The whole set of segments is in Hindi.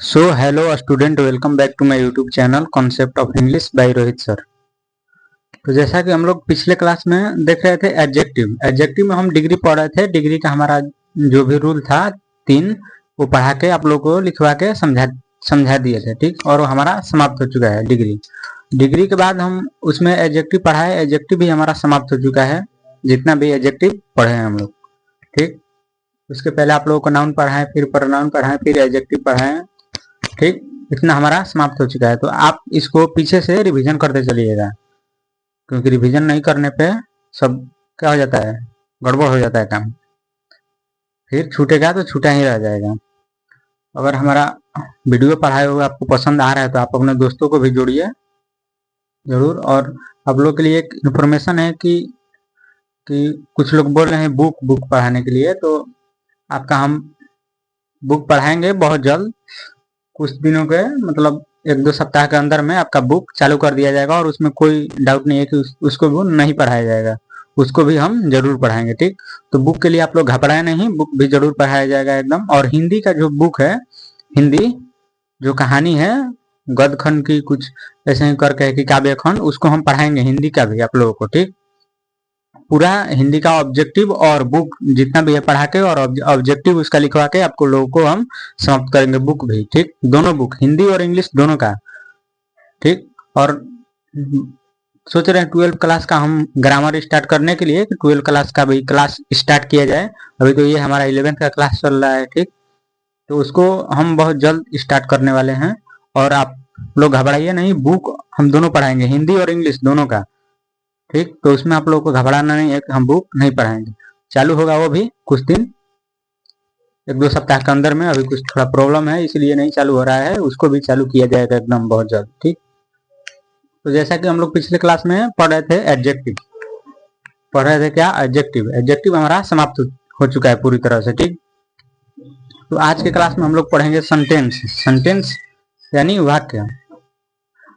So hello student, welcome back to my YouTube channel concept of English by Rohit sir. तो जैसा कि हम लोग पिछले क्लास में देख रहे थे एडजेक्टिव में हम डिग्री पढ़ रहे थे। डिग्री का हमारा जो भी रूल था तीन, वो पढ़ा के आप लोग को लिखवा के समझा दिए थे, ठीक। और वो हमारा समाप्त हो चुका है। डिग्री के बाद हम उसमें एडजेक्टिव पढ़ाए, एडजेक्टिव भी हमारा समाप्त हो चुका है, जितना भी एडजेक्टिव पढ़े हैं हम लोग, ठीक। उसके पहले आप लोगों को नाउन पढ़ाए, फिर प्रोनाउन पढ़ाए, फिर एडजेक्टिव पढ़ाए, ठीक। इतना हमारा समाप्त हो चुका है। तो आप इसको पीछे से रिवीजन करते चलिएगा, क्योंकि रिवीजन नहीं करने पे सब क्या हो जाता है, गड़बड़ हो जाता है काम, फिर छूटेगा तो छूटा ही रह जाएगा। अगर हमारा वीडियो पढ़ाए हुए आपको पसंद आ रहा है तो आप अपने दोस्तों को भी जोड़िए जरूर। और आप लोग के लिए एक इन्फॉर्मेशन है कि कुछ लोग बोल रहे हैं बुक पढ़ाने के लिए, तो आपका हम बुक पढ़ाएंगे बहुत जल्द। कुछ दिनों के मतलब 1-2 सप्ताह के अंदर में आपका बुक चालू कर दिया जाएगा, और उसमें कोई डाउट नहीं है कि उसको भी नहीं पढ़ाया जाएगा, उसको भी हम जरूर पढ़ाएंगे, ठीक। तो बुक के लिए आप लोग घबराए नहीं, बुक भी जरूर पढ़ाया जाएगा एकदम। और हिंदी का जो बुक है, हिंदी जो कहानी है गद्य खंड की, कुछ ऐसे ही करके है कि काव्य खंड, उसको हम पढ़ाएंगे हिंदी का भी आप लोगों को, ठीक। पूरा हिंदी का ऑब्जेक्टिव और बुक जितना भी है पढ़ा के, और ऑब्जेक्टिव उसका लिखवा के आपको लोगों को हम समाप्त करेंगे, बुक भी, ठीक। दोनों बुक, हिंदी और इंग्लिश दोनों का, ठीक। और सोच रहे हैं 12 क्लास का हम ग्रामर स्टार्ट करने के लिए, 12 क्लास का भी क्लास स्टार्ट किया जाए। अभी तो ये हमारा 11th का क्लास चल रहा है, ठीक। तो उसको हम बहुत जल्द स्टार्ट करने वाले हैं। और आप लोग घबराइए नहीं, बुक हम दोनों पढ़ाएंगे, हिंदी और इंग्लिश दोनों का, ठीक। तो उसमें आप लोगों को घबराना नहीं है कि हम बुक नहीं पढ़ाएंगे। चालू होगा वो भी कुछ दिन, 1-2 सप्ताह के अंदर में। अभी कुछ थोड़ा प्रॉब्लम है इसलिए नहीं चालू हो रहा है, उसको भी चालू किया जाएगा एकदम बहुत जल्द, ठीक। तो जैसा कि हम लोग पिछले क्लास में पढ़ रहे थे एडजेक्टिव, पढ़ रहे थे क्या, एडजेक्टिव हमारा समाप्त हो चुका है पूरी तरह से, ठीक। तो आज के क्लास में हम लोग पढ़ेंगे सेंटेंस यानी वाक्य।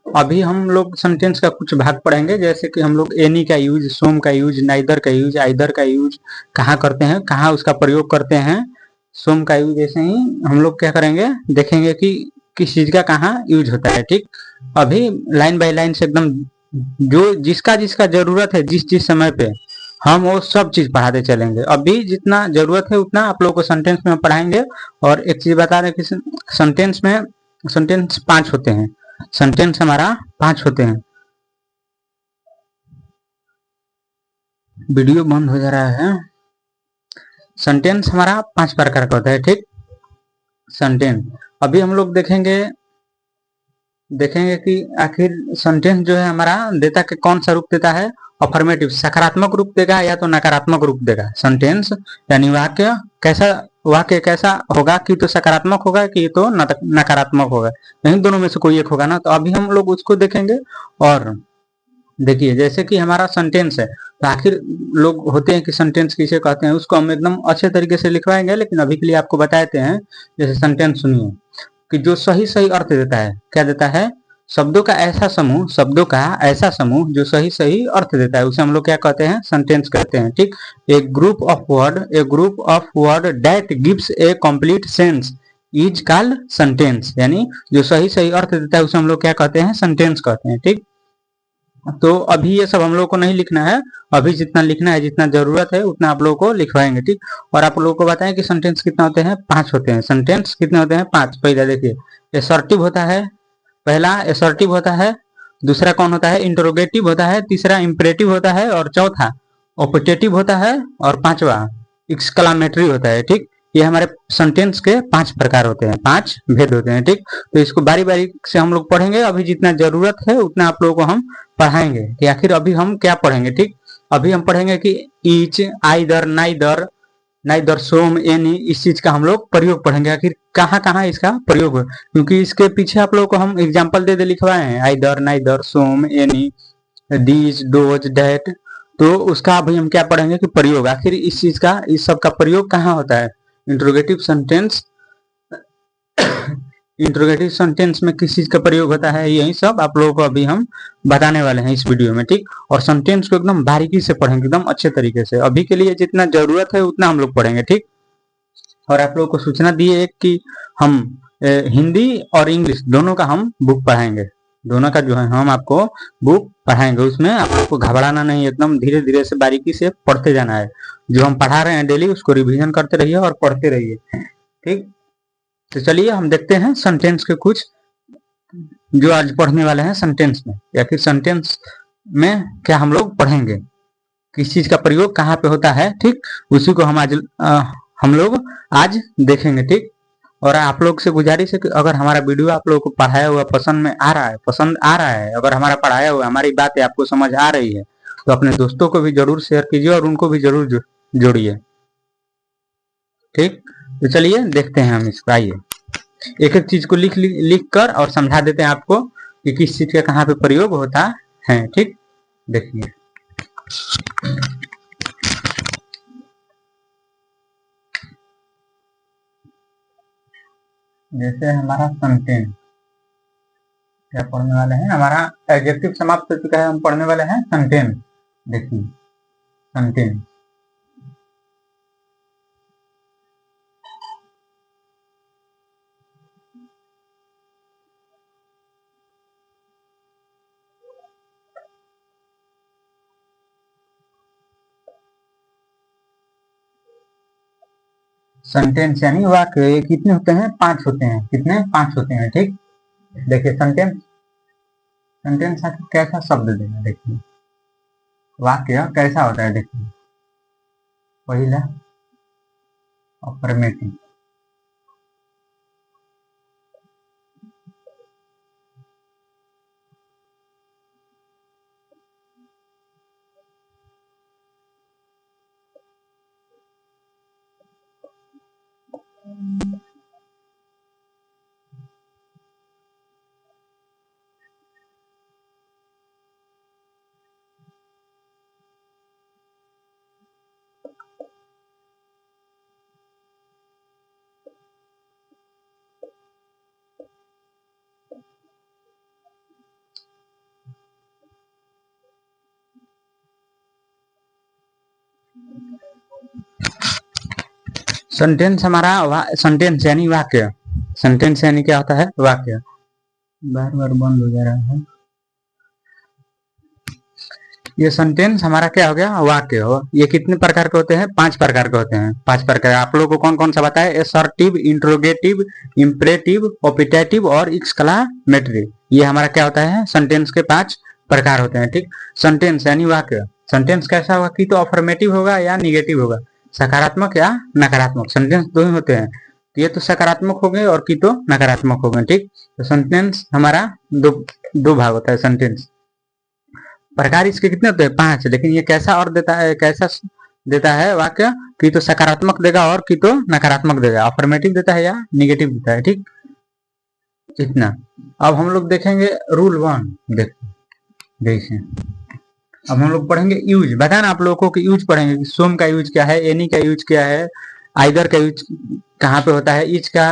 अभी हम लोग सेंटेंस का कुछ भाग पढ़ेंगे, जैसे कि हम लोग एनी का यूज, सोम का यूज, नाइदर का यूज, आइदर का यूज कहाँ करते हैं, कहाँ उसका प्रयोग करते हैं। सोम का यूज ऐसे ही हम लोग क्या करेंगे, देखेंगे कि किस चीज का कहाँ यूज होता है, ठीक। अभी लाइन बाय लाइन से एकदम जो जिसका जिसका जरूरत है, जिस जिस समय पे हम वो सब चीज पढ़ाते चलेंगे। अभी जितना जरूरत है उतना आप लोगों को सेंटेंस में पढ़ाएंगे। और एक चीज बता रहे कि सेंटेंस में सेंटेंस 5 होते हैं, सेंटेंस हमारा 5 होते हैं। वीडियो बंद हो जा रहा है। सेंटेंस हमारा 5 प्रकार का होता है, ठीक। सेंटेंस अभी हम लोग देखेंगे कि आखिर सेंटेंस जो है हमारा देता के कौन सा रूप देता है, अफर्मेटिव सकारात्मक रूप देगा या तो नकारात्मक रूप देगा। सेंटेंस यानी वाक्य कैसा होगा, कि तो सकारात्मक होगा कि तो नकारात्मक होगा, इन दोनों में से कोई एक होगा ना। तो अभी हम लोग उसको देखेंगे। और देखिए जैसे कि हमारा सेंटेंस है, तो आखिर लोग होते हैं कि सेंटेंस किसे कहते हैं, उसको हम एकदम अच्छे तरीके से लिखवाएंगे। लेकिन अभी के लिए आपको बताते हैं, जैसे सेंटेंस सुनिए कि जो सही सही अर्थ देता है, क्या देता है, शब्दों का ऐसा समूह जो सही सही अर्थ देता है, उसे हम लोग क्या कहते हैं, सेंटेंस कहते हैं, ठीक। A group of word that gives a complete sense is called sentence. यानी जो सही सही अर्थ देता है उसे हम लोग क्या कहते हैं, सेंटेंस कहते हैं, ठीक। तो अभी ये सब हम लोग को नहीं लिखना है, अभी जितना लिखना है, जितना जरूरत है उतना आप लोगों को लिखवाएंगे, ठीक। और आप लोगों को बताएं कि सेंटेंस कितना होते हैं, 5 होते हैं। सेंटेंस कितने होते हैं, 5। पहला देखिए एसर्टिव होता है, पहला एसर्टिव होता है, दूसरा कौन होता है, इंटरोगेटिव होता है, तीसरा इंपरेटिव होता है, और चौथा ऑपटेटिव होता है, और पांचवा एक्सक्लामेटरी होता है, ठीक। ये हमारे सेंटेंस के 5 प्रकार होते हैं, 5 भेद होते हैं, ठीक। तो इसको बारी बारी से हम लोग पढ़ेंगे। अभी जितना जरूरत है उतना आप लोगों को हम पढ़ाएंगे कि आखिर अभी हम क्या पढ़ेंगे, ठीक। अभी हम पढ़ेंगे कि each, either, neither, some, any, इस चीज का हम लोग प्रयोग पढ़ेंगे, आखिर कहाँ कहाँ इसका प्रयोग है। क्योंकि इसके पीछे आप लोगों को हम एग्जाम्पल दे लिखवाए हैं, either, neither, some, any, these, those, that. तो उसका अभी हम क्या पढ़ेंगे कि प्रयोग, आखिर इस चीज का, इस सब का प्रयोग कहाँ होता है। इंट्रोगेटिव सेंटेंस में किस चीज का प्रयोग होता है, यही सब आप लोगों को अभी हम बताने वाले हैं इस वीडियो में, ठीक। और सेंटेंस को एकदम बारीकी से पढ़ेंगे, एकदम अच्छे तरीके से। अभी के लिए जितना जरूरत है उतना हम लोग पढ़ेंगे, ठीक। और आप लोगों को सूचना दी है कि हम हिंदी और इंग्लिश दोनों का हम बुक पढ़ाएंगे। दोनों का जो है हम आपको बुक पढ़ाएंगे। उसमें आपको घबराना नहीं, एकदम धीरे धीरे से बारीकी से पढ़ते जाना है। जो हम पढ़ा रहे हैं डेली उसको रिवीजन करते रहिए और पढ़ते रहिए, ठीक। तो चलिए हम देखते हैं सेंटेंस के कुछ जो आज पढ़ने वाले हैं सेंटेंस में, या फिर सेंटेंस में क्या हम लोग पढ़ेंगे, किस चीज का प्रयोग कहाँ पे होता है, ठीक। उसी को हम लोग आज देखेंगे, ठीक। और आप लोग से गुजारिश है कि अगर हमारा वीडियो आप लोगों को पढ़ाया हुआ पसंद आ रहा है, अगर हमारा पढ़ाया हुआ हमारी बातें आपको समझ आ रही है, तो अपने दोस्तों को भी जरूर शेयर कीजिए और उनको भी जरूर जोड़िए, ठीक। तो चलिए देखते हैं हम इसको। आइए एक एक चीज को लिख कर और समझा देते हैं आपको कि किस चीज का कहाँ पे प्रयोग होता है, ठीक। देखिए जैसे हमारा सेंटेंस क्या पढ़ने वाले हैं, हमारा एडजेक्टिव समाप्त हो चुका है, हम पढ़ने वाले हैं सेंटेंस। देखिए सेंटेंस, सेंटेंस यानी वाक्य। ये कितने होते हैं? 5 होते हैं। कितने? 5 होते हैं, ठीक। देखिए सेंटेंस, सेंटेंस आखिर कैसा शब्द देगा, देखिए वाक्य कैसा होता है। देखिए पहला अफर्मेटिव, सेंटेंस हमारा सेंटेंस यानी वाक्य। सेंटेंस यानी क्या होता है? वाक्य। बार बार बंद हो जा रहा है। ये सेंटेंस हमारा क्या हो गया? वाक्य हो। ये कितने प्रकार के होते हैं? 5 प्रकार के होते हैं। 5 प्रकार। आप लोगों को कौन कौन सा बताया? असर्टिव, इंट्रोगेटिव, इंपरेटिव, ऑपिटेटिव और एक्सक्लामेटरी। ये हमारा क्या होता है? सेंटेंस के 5 प्रकार होते हैं, ठीक। सेंटेंस यानी वाक्य। सेंटेंस कैसा होगा? कि तो अफर्मेटिव होगा या निगेटिव होगा, सकारात्मक या नकारात्मक। सेंटेंस दो ही होते हैं, ये तो सकारात्मक हो गए और की तो नकारात्मक हो गए, ठीक। तो सेंटेंस हमारा दो भाग होता है। सेंटेंस प्रकार इसके कितने होते हैं? 5। लेकिन ये कैसा और देता है, कैसा देता है वाक्य? कि तो सकारात्मक देगा और की तो नकारात्मक देगा, अफर्मेटिव देता है या निगेटिव देता है, ठीक। इतना। अब हम लोग देखेंगे रूल 1। देखिए अब हम लोग पढ़ेंगे यूज। बताना आप लोगों को कि यूज पढ़ेंगे कि सोम का यूज क्या है, एनी का यूज क्या है, आइदर का यूज कहाँ पे होता है, ईच का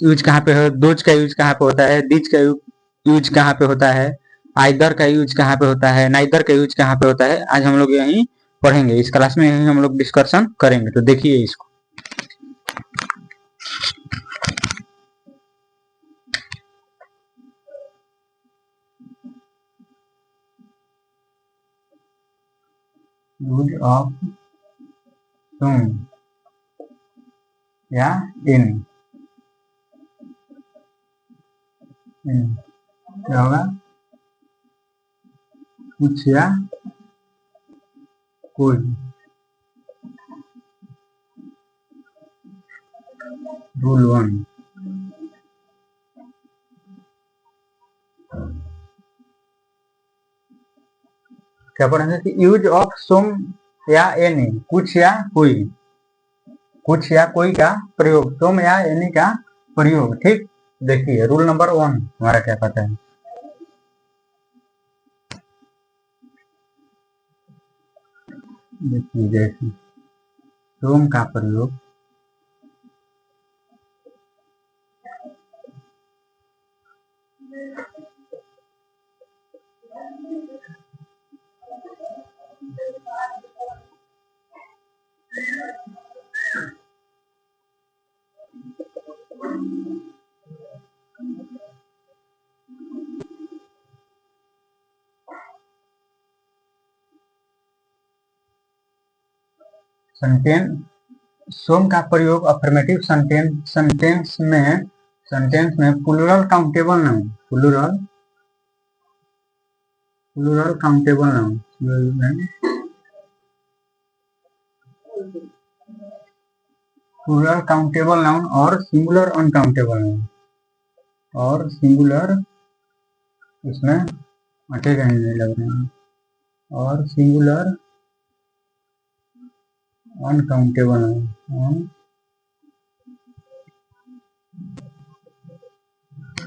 यूज कहाँ पे है, दोज का यूज कहाँ पे होता है, दिज का यूज कहाँ पे होता है, आइदर का यूज कहाँ पे होता है, नाइदर का यूज कहाँ पे होता है। आज हम लोग यही पढ़ेंगे, इस क्लास में यही हम लोग डिस्कशन करेंगे। तो देखिए इसको, यूज ऑफ तुम या इन, क्या होगा? कुछ या कोई। रूल 1, क्या पढ़ेंगे कि यूज ऑफ सम या एनी, कुछ या कोई, कुछ या कोई का प्रयोग, सम या एनी का प्रयोग, ठीक। देखिए रूल नंबर 1 हमारा क्या कहता है। देखिए जैसे सम का प्रयोग सेंटेंस सोम का प्रयोग अफर्मेटिव सेंटेंस में plural countable noun plural countable noun plural countable noun और सिंगुलर अनकाउंटेबल नाउन और सिंगुलर इसमें अटेगा नहीं लग रहे हैं और singular uncountable noun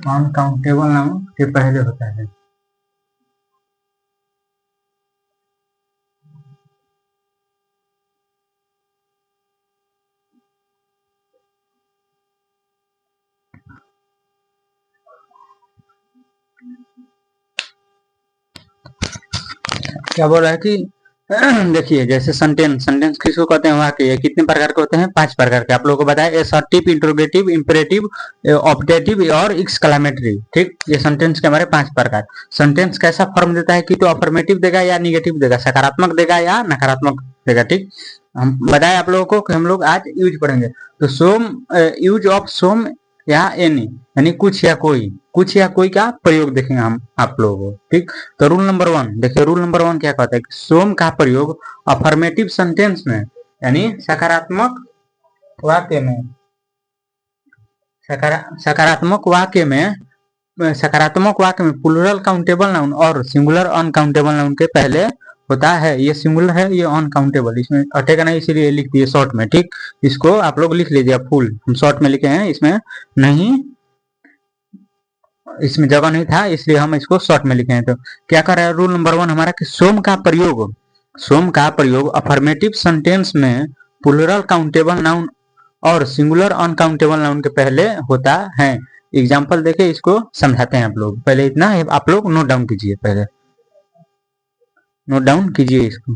uncountable noun के पहले होता है। क्या बोल रहा है कि देखिए जैसे सेंटेंस किसको कहते हैं वाक्य कितने प्रकार के होते हैं 5 प्रकार के आप लोगों को बताया असर्टिव इंट्रोगेटिव इंपेरेटिव ऑब्जेक्टिव और एक्सक्लेमेटरी ठीक ये सेंटेंस के हमारे 5 प्रकार। सेंटेंस कैसा फॉर्म देता है कि तो अफर्मेटिव देगा या निगेटिव देगा सकारात्मक देगा या नकारात्मक देगा ठीक हम बताए आप लोगों को कि हम लोग आज यूज पढ़ेंगे तो सोम यूज ऑफ सोम या एनी यानी कुछ या कोई का प्रयोग देखेंगे हम आप लोगों को ठीक। तो रूल नंबर 1 देखिए रूल नंबर 1 क्या कहता है कि सोम का प्रयोग अफर्मेटिव सेंटेंस में यानी सकारात्मक वाक्य में प्लूरल काउंटेबल नाउन और सिंगुलर अनकाउंटेबल नाउन के पहले होता है। ये सिंगुलर है ये अनकाउंटेबल इसमें अटेगा नहीं इसीलिए लिख दिए शॉर्ट में ठीक। इसको आप लोग लिख लीजिए फुल हम शॉर्ट में लिखे हैं इसमें नहीं इसमें जगह नहीं था इसलिए हम इसको शॉर्ट में लिखे हैं। तो क्या कर रहा है रूल नंबर 1 हमारा कि सोम का प्रयोग अफर्मेटिव सेंटेंस में प्लूरल काउंटेबल नाउन और सिंगुलर अनकाउंटेबल नाउन के पहले होता है। एग्जाम्पल देखे इसको समझाते हैं आप लोग पहले इतना आप लोग नोट डाउन कीजिए पहले नोट डाउन कीजिए इसको।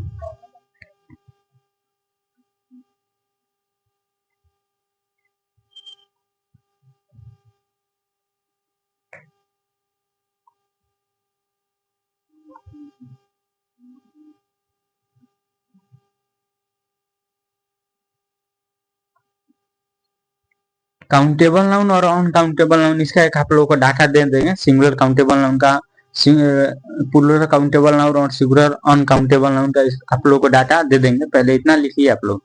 काउंटेबल नाउन और अनकाउंटेबल नाउन इसका एक आप लोगों को डाटा दे देंगे सिंगुलर काउंटेबल नाउन का प्लूरल काउंटेबल नाउन और सिंगुलर अनकाउंटेबल नाउन का आप लोगों को डाटा दे देंगे पहले इतना लिखिए आप लोग।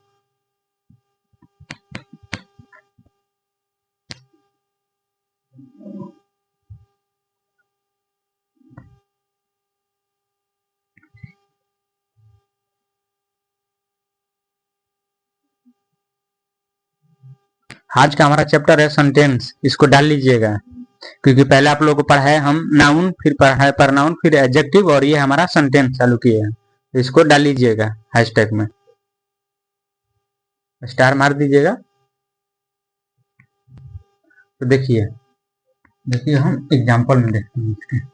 आज का हमारा चैप्टर है सेंटेंस इसको डाल लीजिएगा क्योंकि पहले आप लोगों को पढ़ाए हम नाउन फिर पढ़ाए प्रनाउन फिर एडजेक्टिव और ये हमारा सेंटेंस चालू किए हैं इसको डाल लीजिएगा हैशटैग में स्टार मार दीजिएगा। तो देखिए हम एग्जांपल में देखते हैं इसके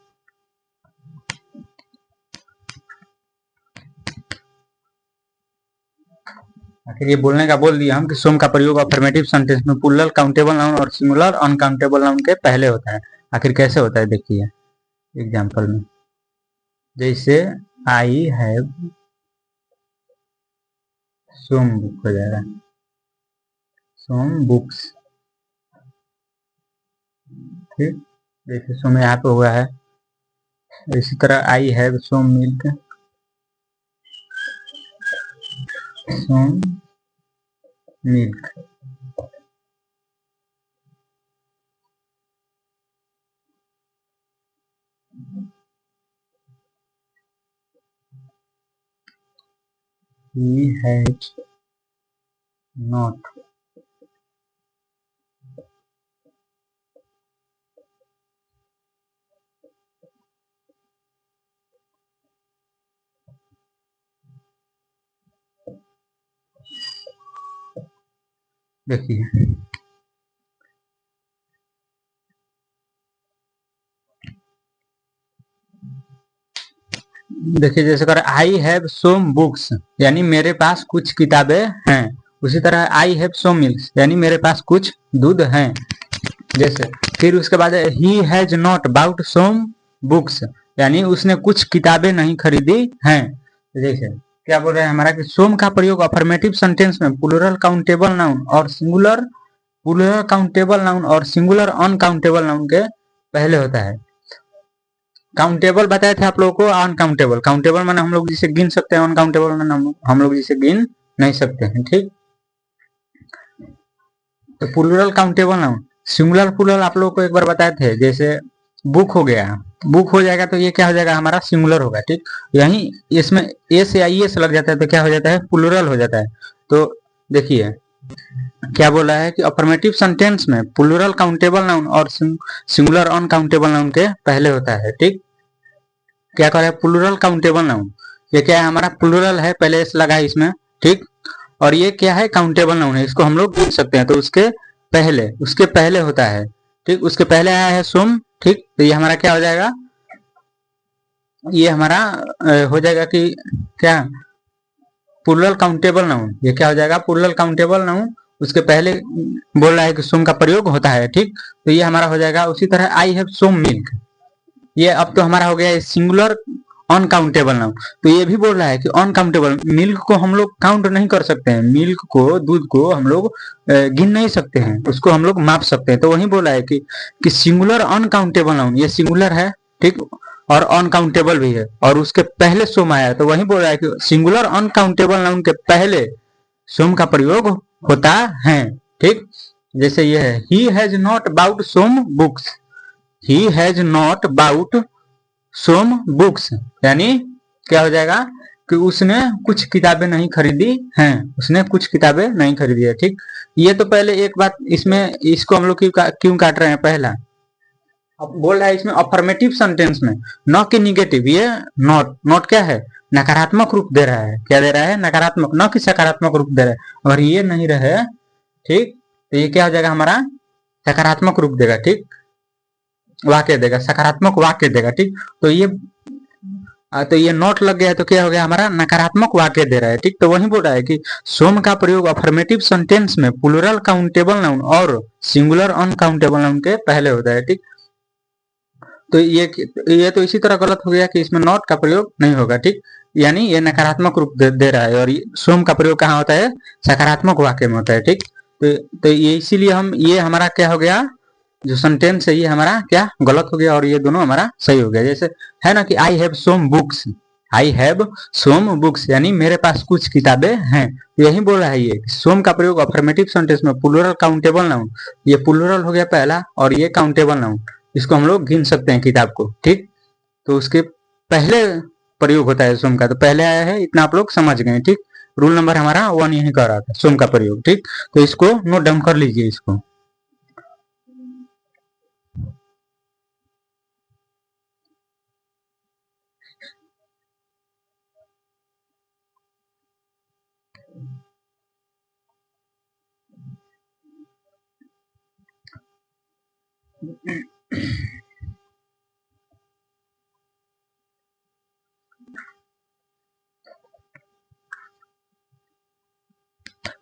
आखिर ये बोलने का बोल दिया हम कि सोम का प्रयोग अफर्मेटिव सेंटेंस में प्लूरल काउंटेबल नाउन और सिंगुलर अनकाउंटेबल नाउन के पहले होता है। आखिर कैसे होता है देखिए एग्जांपल में जैसे आई हैव सोम बुक हो जाएगा सोम बुक्स ठीक जैसे सोम यहाँ पे हुआ है इसी तरह I have some milk some milk he has not देखिए जैसे कर आई हैव सोम बुक्स यानी मेरे पास कुछ किताबें हैं उसी तरह आई हैव सोम मिल्क यानी मेरे पास कुछ दूध हैं जैसे फिर उसके बाद he has not bought some books यानी उसने कुछ किताबें नहीं खरीदी हैं जैसे क्या बोल रहे हैं हमारा कि सोम का प्रयोग अफर्मेटिव सेंटेंस में प्लूरल काउंटेबल नाउन और सिंगुलर प्लूरल काउंटेबल नाउन और सिंगुलर अनकाउंटेबल नाउन के पहले होता है। काउंटेबल बताए थे आप लोगों को, अनकाउंटेबल। काउंटेबल माने हम लोग जिसे गिन सकते हैं, अनकाउंटेबल माने हम लोग जिसे गिन नहीं सकते हैं। ठीक, तो plural countable noun, singular plural आप लोगों को एक बार बताए थे, जैसे बुक हो गया, बुक हो जाएगा तो ये क्या हो जाएगा हमारा सिंगुलर होगा। ठीक, यही इसमें ए से आई एस लग जाता है तो क्या हो जाता है प्लूरल हो जाता है। तो देखिए क्या बोला है कि अफर्मेटिव सेंटेंस में प्लूरल काउंटेबल नाउन और सिंगुलर अनकाउंटेबल नाउन के पहले होता है। ठीक, क्या कह रहा है प्लूरल काउंटेबल नाउन, ये क्या है हमारा प्लूरल है, पहले एस लगा है इसमें। ठीक, और ये क्या है काउंटेबल नाउन है, इसको हम लोग गिन सकते हैं, तो उसके पहले होता है। ठीक, उसके पहले आया है सोम। ठीक, तो ये हमारा क्या हो जाएगा, ये हमारा हो जाएगा कि क्या प्लूरल काउंटेबल नाउन, ये क्या हो जाएगा प्लूरल काउंटेबल नाउन, उसके पहले बोल रहा है कि सोम का प्रयोग होता है। ठीक, तो ये हमारा हो जाएगा। उसी तरह आई हैव सोम मिल्क, ये अब तो हमारा हो गया सिंगुलर अनकाउंटेबल नाउन। तो ये भी बोल रहा है कि अनकाउंटेबल, मिल्क को हम लोग काउंट नहीं कर सकते हैं, मिल्क को, दूध को हम लोग गिन नहीं सकते हैं, उसको हम लोग माप सकते हैं। तो वही बोला है कि सिंगुलर अनकाउंटेबल नाउन, ये सिंगुलर है। ठीक, और अनकाउंटेबल भी है, और उसके पहले सोम आया, तो वही बोल रहा है कि सिंगुलर अनकाउंटेबल नाउन के पहले सोम का प्रयोग होता है। ठीक, जैसे ये है he has not bought some books, he has not bought some books, यानी क्या हो जाएगा कि उसने कुछ किताबें नहीं खरीदी हैं, उसने कुछ किताबें नहीं खरीदी है। ठीक, ये तो पहले एक बात इसमें, इसको हम लोग क्यों काट रहे हैं पहला, अब बोल रहा है इसमें अफर्मेटिव सेंटेंस में, न कि निगेटिव। ये नॉट, नॉट क्या है नकारात्मक रूप दे रहा है, क्या दे रहा है नकारात्मक, न कि सकारात्मक रूप दे रहा है। अगर ये नहीं रहे ठीक, तो ये क्या हो जाएगा हमारा सकारात्मक रूप देगा। ठीक, वाक्य देगा, सकारात्मक वाक्य देगा। ठीक, तो ये नोट लग गया है, तो क्या हो गया हमारा नकारात्मक वाक्य दे रहा है। ठीक, तो वही बोल रहा है कि सोम का प्रयोग अफर्मेटिव सेंटेंस में प्लूरल काउंटेबल नाउन और सिंगुलर अनकाउंटेबल नाउन के पहले होता है। ठीक, तो ये तो इसी तरह गलत हो गया कि इसमें नॉट का प्रयोग नहीं होगा। ठीक, यानी ये नकारात्मक रूप दे रहा है, और सोम का प्रयोग कहाँ होता है सकारात्मक वाक्य में होता है। ठीक, तो ये इसीलिए हम, ये हमारा क्या हो गया, जो सेंटेंस है ये हमारा क्या गलत हो गया, और ये दोनों हमारा सही हो गया। जैसे है ना कि I have some books, I have some books, यानी मेरे पास कुछ किताबें हैं। यही बोल रहा है ये सोम का प्रयोग अफर्मेटिव सेंटेंस में प्लूरल काउंटेबल नाउन, ये प्लूरल हो गया पहला, और ये काउंटेबल नाउन, इसको हम लोग गिन सकते हैं किताब को। ठीक, तो उसके पहले प्रयोग होता है सोम का, तो पहले आया है, इतना आप लोग समझ गए। ठीक, रूल नंबर हमारा 1 यही कर रहा था सोम का प्रयोग। ठीक, तो इसको नोट डाउन कर लीजिए इसको।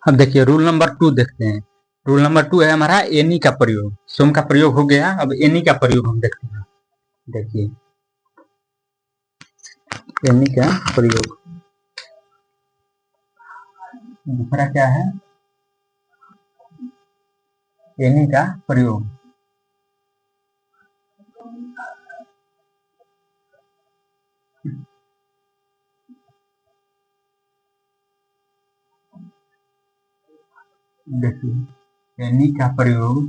अब देखिए रूल नंबर 2 देखते हैं। रूल नंबर 2 है हमारा एनी का प्रयोग, सोम का प्रयोग हो गया, अब एनी का प्रयोग हम देखते हैं। देखिए एनी का प्रयोग, दूसरा क्या है एनी का प्रयोग। देखिए एनी का प्रयोग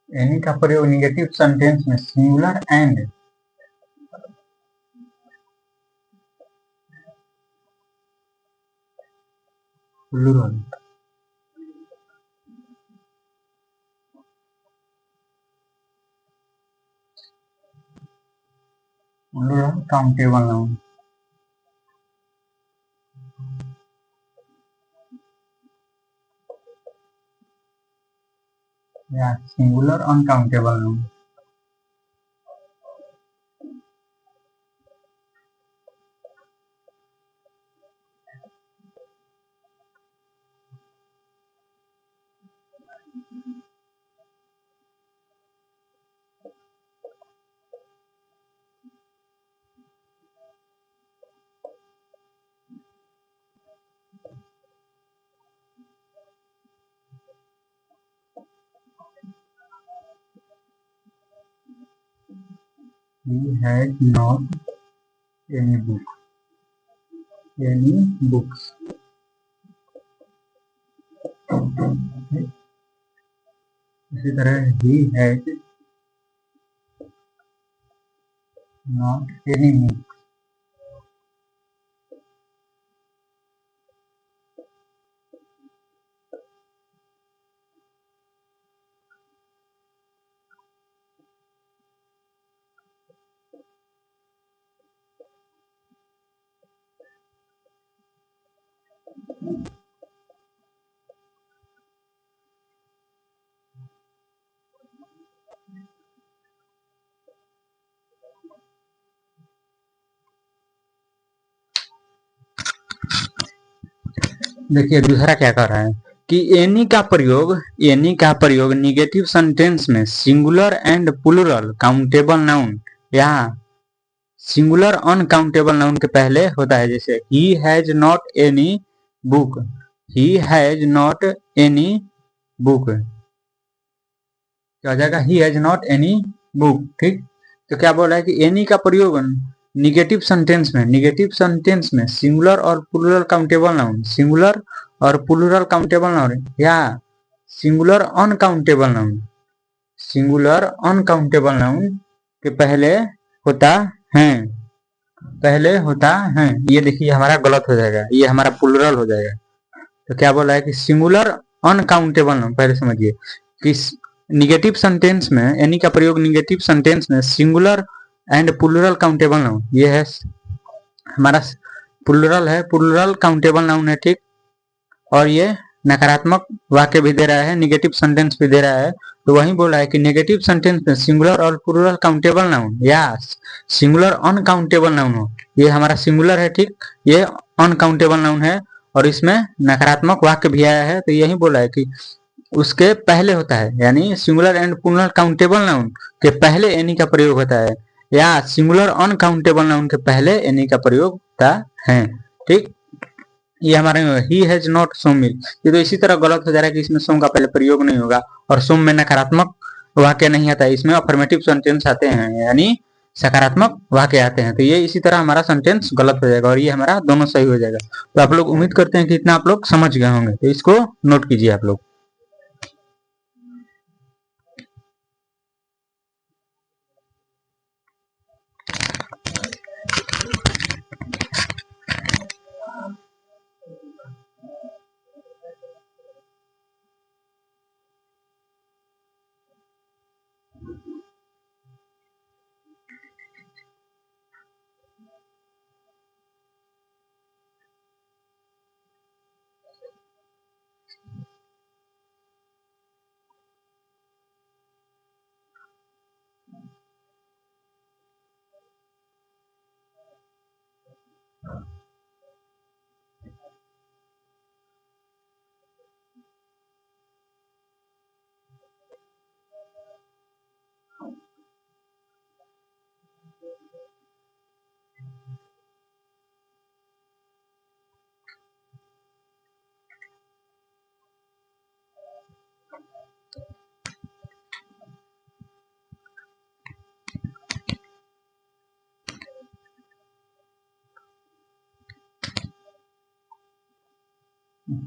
एनी का प्रयोग निगेटिव सेंटेंस में singular and plural countable noun या singular uncountable noun he has not any book, any books. इसी तरह he has not any book. देखिए दूसरा क्या कर रहा है कि एनी का प्रयोग निगेटिव सेंटेंस में singular and plural countable noun या सिंगुलर अनकाउंटेबल नाउन के पहले होता है। जैसे he has not any book, he has not any book, क्या हो जाएगा, he has not any book. ठीक, तो क्या बोल रहा है कि एनी का प्रयोग निगेटिव सेंटेंस में सिंगुलर और प्लूरल काउंटेबल नाउन, सिंगुलर और प्लूरल काउंटेबल नाउन या singular uncountable noun, singular uncountable noun के पहले होता है, पहले होता है। ये देखिए हमारा गलत हो जाएगा, ये हमारा प्लूरल हो जाएगा। तो क्या बोला है कि सिंगुलर अनकाउंटेबल नाउन, पहले समझिए कि निगेटिव सेंटेंस में एनी का प्रयोग निगेटिव सेंटेंस में singular and plural countable noun, ये है हमारा प्लूरल है, प्लूरल काउंटेबल नाउन है। ठीक, और ये नकारात्मक वाक्य भी दे रहा है, निगेटिव सेंटेंस भी दे रहा है। तो वही बोल रहा है कि नेगेटिव सेंटेंस में सिंगुलर और प्लूरल काउंटेबल नाउन या सिंगुलर अनकाउंटेबल नाउन हो, ये हमारा सिंगुलर है। ठीक, ये अनकाउंटेबल नाउन है और इसमें नकारात्मक वाक्य भी आया है। तो यही बोला है कि उसके पहले होता है, यानी singular and plural countable noun के पहले एनी का प्रयोग होता है या सिंगुलर अनकाउंटेबल नाउन के पहले एनी का प्रयोग होता है। ठीक, ये हमारे ही हैज नॉट सो मिल्क, ये तो इसी तरह गलत हो जा रहा है कि इसमें सोम का पहले प्रयोग नहीं होगा और सोम में नकारात्मक वाक्य नहीं आता है, इसमें अफर्मेटिव सेंटेंस आते हैं यानी सकारात्मक वाक्य आते हैं। तो ये इसी तरह हमारा सेंटेंस गलत हो जाएगा और ये हमारा दोनों सही हो जाएगा। तो आप लोग उम्मीद करते हैं कि इतना आप लोग समझ गए होंगे, तो इसको नोट कीजिए आप लोग।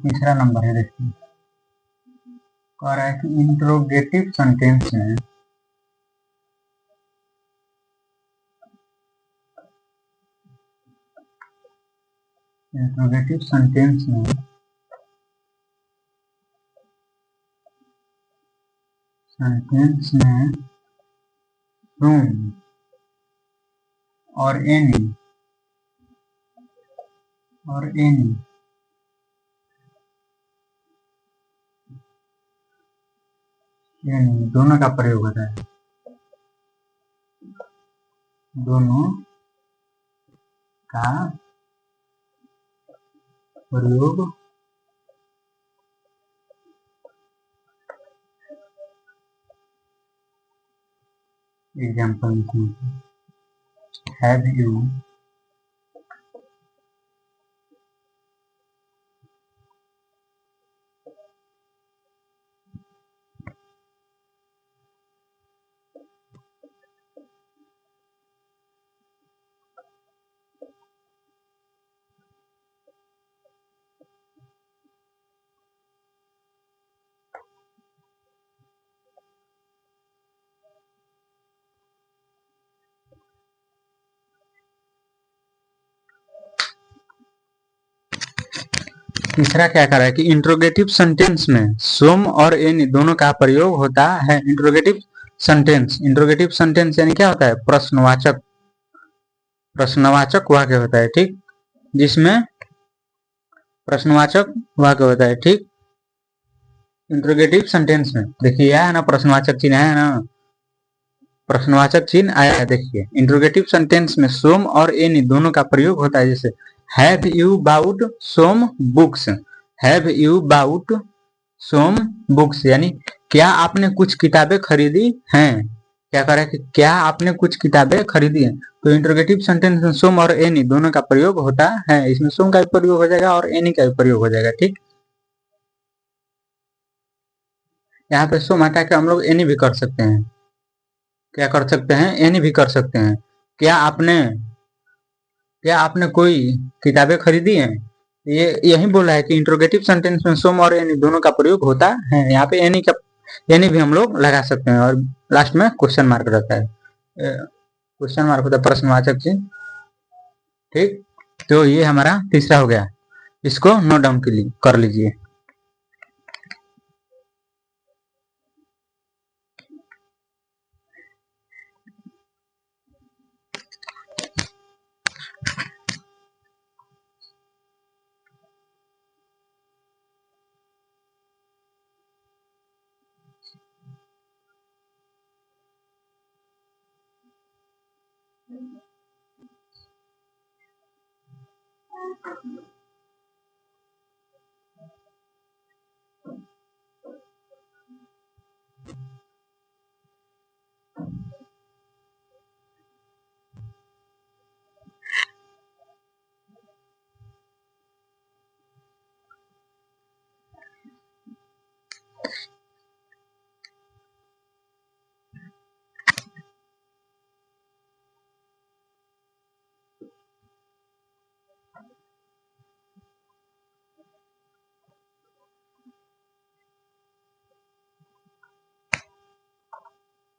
तीसरा नंबर है, देखिए कह रहा है कि इंट्रोगेटिव सेंटेंस में इंट्रोगेटिव सेंटेंस में whom और any दोनों का प्रयोग होता है, दोनों का प्रयोग एग्जाम्पल हैव यू तीसरा क्या कर रहा है कि इंट्रोगेटिव सेंटेंस में सोम और एनी दोनों का प्रयोग होता है। इंट्रोगेटिव सेंटेंस यानी क्या होता है? प्रश्नवाचक वाक्य होता है, ठीक, जिसमें प्रश्नवाचक वाक्य होता है, ठीक। इंट्रोगेटिव सेंटेंस में देखिए यह है ना, प्रश्नवाचक चिन्ह है ना, प्रश्नवाचक चिन्ह आया है, देखिए इंट्रोगेटिव सेंटेंस में सोम और एनी दोनों का प्रयोग होता है। जैसे have you bought some books, have you bought some books यानी क्या आपने कुछ किताबें खरीदी हैं। क्या कह रहा है कि क्या आपने कुछ किताबें खरीदी हैं। तो इंट्रोगेटिव सेंटेंस में सोम और एनी दोनों का प्रयोग होता है। इसमें सोम का भी प्रयोग हो जाएगा और एनी का भी प्रयोग हो जाएगा, ठीक। यहाँ पे सोम हटा के हम लोग एनी भी कर सकते हैं। क्या कर सकते हैं? एनी भी कर सकते हैं। क्या आपने क्या आपने कोई किताबें खरीदी हैं। ये यही बोला है कि इंट्रोगेटिव सेंटेंस में सोम और एनी दोनों का प्रयोग होता है। यहाँ पे एनी भी हम लोग लगा सकते हैं और लास्ट में क्वेश्चन मार्क रहता है। क्वेश्चन मार्क होता है प्रश्नवाचक चिन्ह, ठीक। तो ये हमारा तीसरा हो गया, इसको नोट डाउन कर लीजिए।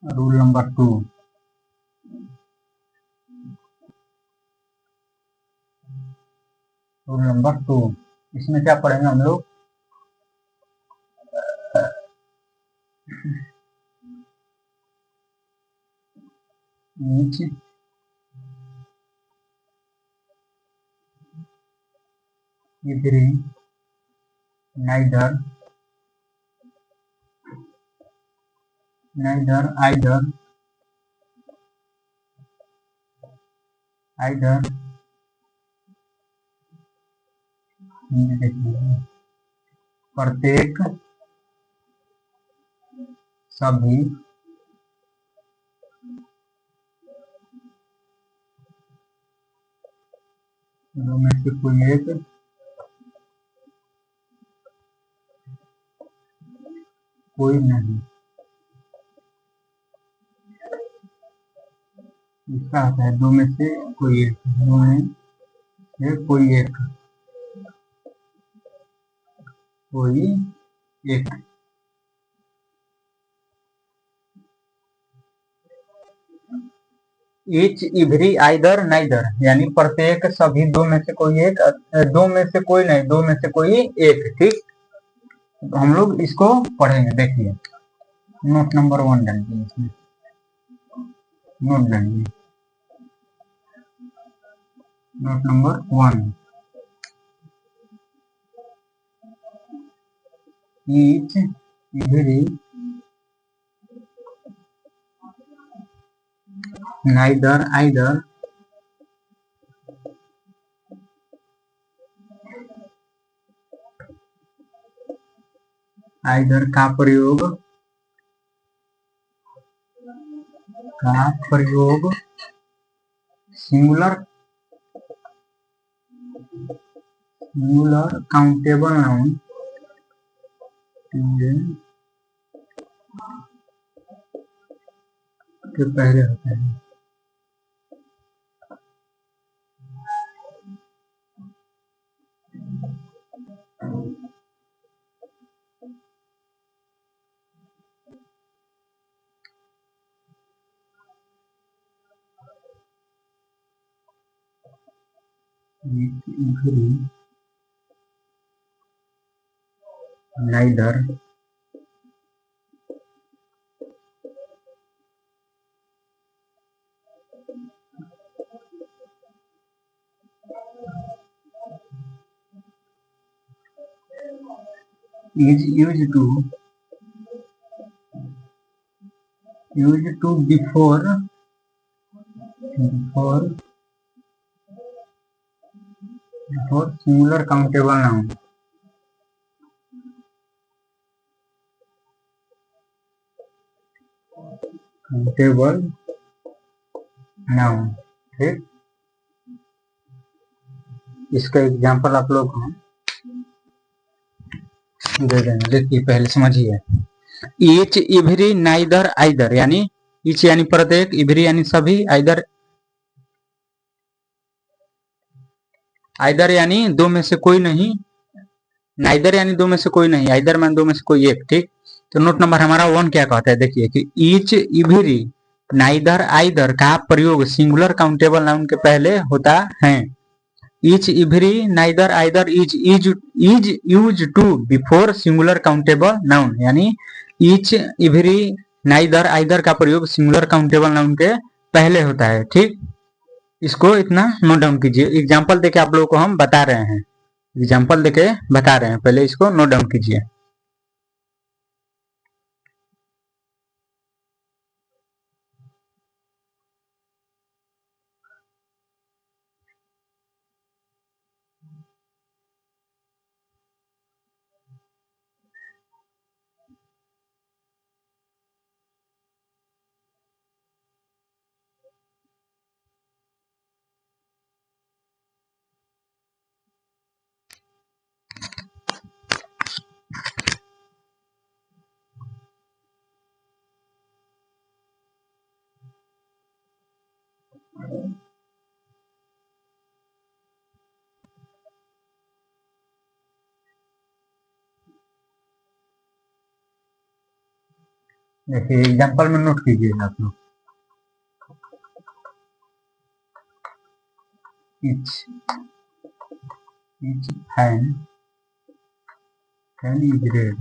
रूल नंबर 2, इसमें क्या पढ़ेंगे हम लोग? नीचे इधरी नाइदर आइदर प्रत्येक, सभी, दो में से कोई एक, कोई नहीं। इसका आता है दो में से कोई एक, दो में से कोई एक, कोई एक। ईच, इवरी, आइदर, नाइदर यानी प्रत्येक, सभी, दो में से कोई एक, दो में से कोई नहीं, दो में से कोई एक, ठीक। तो हम लोग इसको पढ़ेंगे, देखिए नोट नंबर 1 डालिए इसमें, नोट डालिए, note number 1, each, every, neither, either, either का प्रयोग सिंगुलर काउंटेबल नाउन के पहले होता है। Neither is used to before singular countable noun. countable noun, ठीक। इसका एग्जांपल आप लोग दे देंगे, देखिए पहले समझिए। ईच, इवरी, नाइदर, आइदर, यानी ईच यानी प्रत्येक, इवरी यानी सभी, आइदर आइदर यानी दो में से कोई नहीं, नाइदर यानी दो में से कोई नहीं, आइदर मान दो में से कोई एक, ठीक। तो नोट नंबर हमारा 1 क्या कहता है, देखिए कि ईच, इवरी, नाइदर, आइदर का प्रयोग सिंगुलर काउंटेबल नाउन के पहले होता है। Each, every, neither, either is use to before singular countable noun, यानी ईच, इवरी, नाइदर, आइदर का प्रयोग सिंगुलर काउंटेबल नाउन के पहले होता है, ठीक। इसको इतना नोट डाउन कीजिए, एग्जाम्पल देके आप लोगों को हम बता रहे हैं, एग्जाम्पल देके बता रहे हैं, पहले इसको नोट डाउन कीजिए। देखिए एग्जाम्पल में नोट कीजिए आप लोग। each fan is red,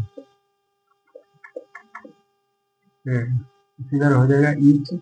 इधर हो जाएगा each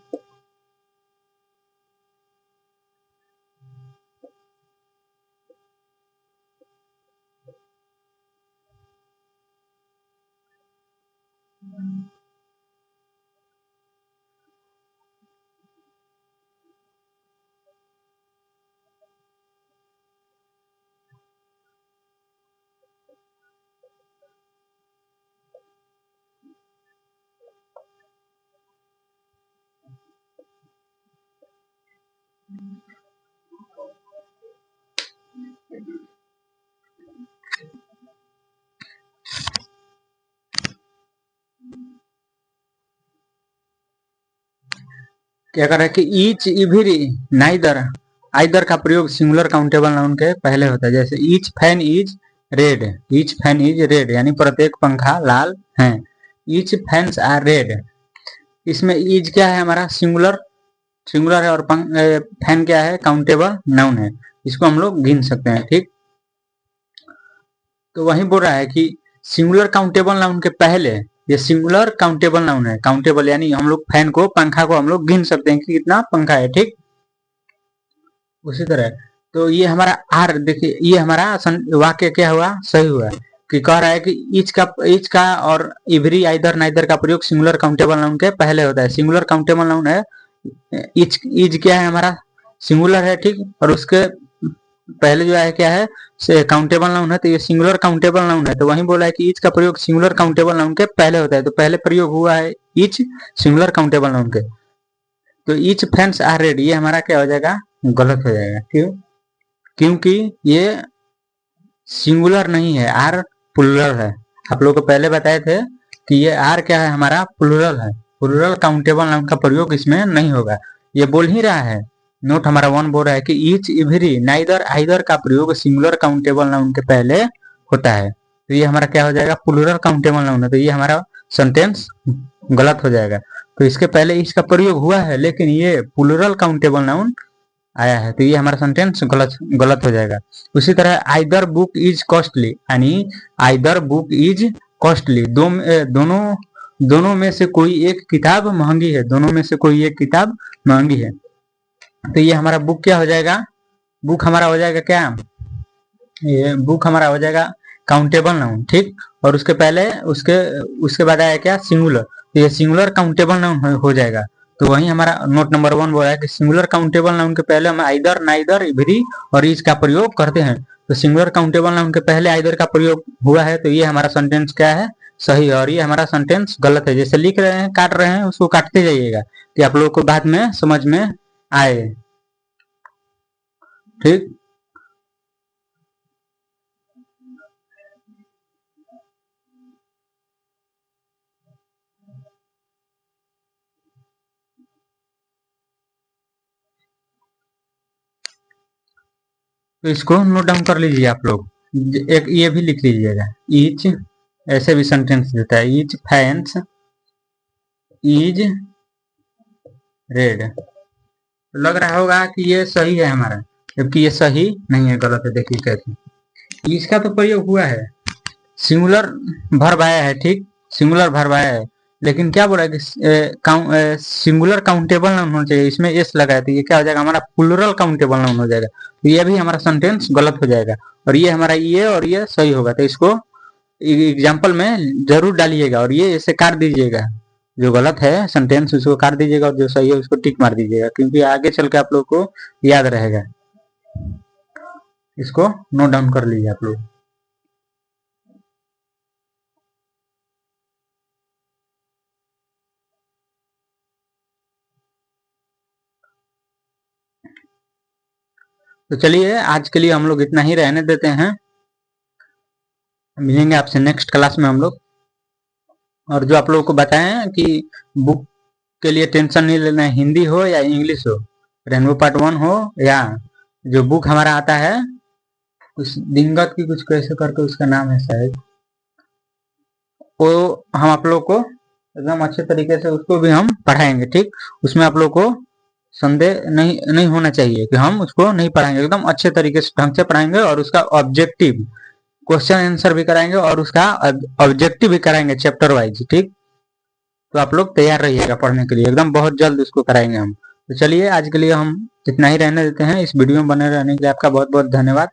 क्या कर रहा है कि ईच, इवरी, नाइदर, आइदर का प्रयोग सिंगुलर काउंटेबल नाउन के पहले होता है। जैसे each fan is red, each fan is red यानी प्रत्येक पंखा लाल है। ईच फैंस आर रेड, इसमें ईज क्या है हमारा सिंगुलर, सिंगुलर है, और फैन क्या है काउंटेबल नाउन है, इसको हम लोग गिन सकते हैं, ठीक। तो वही बोल रहा है कि सिंगुलर काउंटेबल नाउन के पहले, ये सिंगुलर काउंटेबल नाउन है, काउंटेबल यानी हम लोग फैन को, पंखा को हम लोग गिन सकते हैं कि कितना पंखा है, ठीक। उसी तरह तो ये हमारा आर, देखिए ये हमारा वाक्य क्या हुआ, सही हुआ, कि कह रहा है कि ईच का और इवरी, आइदर, नाइदर का प्रयोग सिंगुलर काउंटेबल नाउन के पहले होता है। सिंगुलर काउंटेबल नाउन है, ईच क्या है हमारा सिंगुलर है, ठीक, और उसके पहले जो है क्या है काउंटेबल नाउन है, तो ये सिंगुलर काउंटेबल नाउन है। तो वही बोला है कि ईच का प्रयोग सिंगुलर काउंटेबल नाउन के पहले होता है, तो पहले प्रयोग हुआ है ईच सिंगुलर काउंटेबल नाउन के। तो ईच फैंस आर रेड, ये हमारा क्या हो जाएगा, गलत हो जाएगा। क्यों? क्योंकि ये सिंगुलर नहीं है, आर प्लूरल है। आप लोग को पहले बताए थे कि ये आर क्या है हमारा प्लूरल है, प्लूरल काउंटेबल नाउन का प्रयोग इसमें नहीं होगा। ये बोल ही रहा है, नोट हमारा 1 बोल रहा है कि ईच, इवरी, नाइदर, आइदर का प्रयोग सिंगुलर काउंटेबल नाउन के पहले होता है। तो ये हमारा क्या हो जाएगा, प्लूरल काउंटेबल नाउन है, तो ये हमारा सेंटेंस गलत हो जाएगा। तो इसके पहले इसका प्रयोग हुआ है, लेकिन ये प्लूरल काउंटेबल नाउन आया है, तो ये हमारा सेंटेंस गलत हो जाएगा। उसी तरह आइदर बुक इज कॉस्टली, यानी आइदर बुक इज कॉस्टली, दोनों में से कोई एक किताब महंगी है, दोनों में से कोई एक किताब महंगी है। तो ये हमारा बुक क्या हो जाएगा, बुक हमारा हो जाएगा क्या, ये बुक हमारा हो जाएगा काउंटेबल नाउन, ठीक। और उसके पहले उसके बाद आया क्या, सिंगुलर, तो ये सिंगुलर काउंटेबल नाउन हो जाएगा। तो वही हमारा नोट नंबर 1 बोला है कि सिंगुलर काउंटेबल नाउन के पहले हम आइदर, नाइदर, इवरी और इज का प्रयोग करते हैं। तो सिंगुलर काउंटेबल नाउन के पहले आइदर का प्रयोग हुआ है, तो ये हमारा सेंटेंस क्या है, सही है। और ये हमारा सेंटेंस गलत है। जैसे लिख रहे हैं, काट रहे हैं, उसको काटते जाइएगा कि आप लोगों को बाद में समझ में आए, ठीक। तो इसको नोट डाउन कर लीजिए आप लोग। एक ये भी लिख लीजिएगा, ईच, ऐसे भी सेंटेंस देता है, ईच फैंस इज रेड। लग रहा होगा कि ये सही है हमारा, जबकि ये सही नहीं है, गलत है। देखिए कैसे इसका तो प्रयोग हुआ है, सिंगुलर वर्ब आया है, ठीक, सिंगुलर वर्ब आया है, लेकिन क्या बोला है कि सिंगुलर काउंटेबल नाउन होना चाहिए, इसमें एस लगाया, तो ये क्या हो जाएगा, हमारा प्लूरल काउंटेबल नाउन हो जाएगा। तो ये भी हमारा सेंटेंस गलत हो जाएगा, और ये हमारा ये और ये सही होगा। तो इसको एग्जाम्पल में जरूर डालिएगा, और ये इसे काट दीजिएगा, जो गलत है सेंटेंस उसको काट दीजिएगा, और जो सही है उसको टिक मार दीजिएगा, क्योंकि आगे चल के आप लोग को याद रहेगा। इसको नोट डाउन कर लीजिए आप लोग। तो चलिए आज के लिए हम लोग इतना ही रहने देते हैं, मिलेंगे आपसे नेक्स्ट क्लास में हम लोग। और जो आप लोगों को बताएं कि बुक के लिए टेंशन नहीं लेना है, हिंदी हो या इंग्लिश हो, रेनबो पार्ट 1 हो या जो बुक हमारा आता है उस दिनगत की कुछ कैसे करके उसका नाम है शायद, वो हम आप लोग को एकदम अच्छे तरीके से उसको भी हम पढ़ाएंगे, ठीक। उसमें आप लोग को संदेह नहीं होना चाहिए कि हम उसको नहीं पढ़ाएंगे, एकदम अच्छे तरीके से ढंग से पढ़ाएंगे, और उसका ऑब्जेक्टिव क्वेश्चन आंसर भी कराएंगे, और उसका ऑब्जेक्टिव भी कराएंगे चैप्टर वाइज, ठीक। तो आप लोग तैयार रहिएगा पढ़ने के लिए, एकदम बहुत जल्द उसको कराएंगे हम। तो चलिए आज के लिए हम इतना ही रहने देते हैं। इस वीडियो में बने रहने के लिए आपका बहुत बहुत धन्यवाद।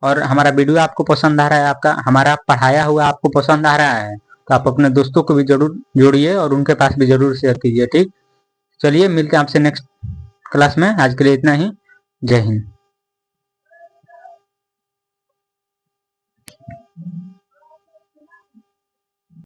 और हमारा वीडियो आपको पसंद आ रहा है, आपका हमारा पढ़ाया हुआ आपको पसंद आ रहा है, तो आप अपने दोस्तों को भी जरूर जोड़िए और उनके पास भी जरूर शेयर कीजिए, ठीक। चलिए मिलते हैं आपसे नेक्स्ट क्लास में, आज के लिए इतना ही। जय हिंद।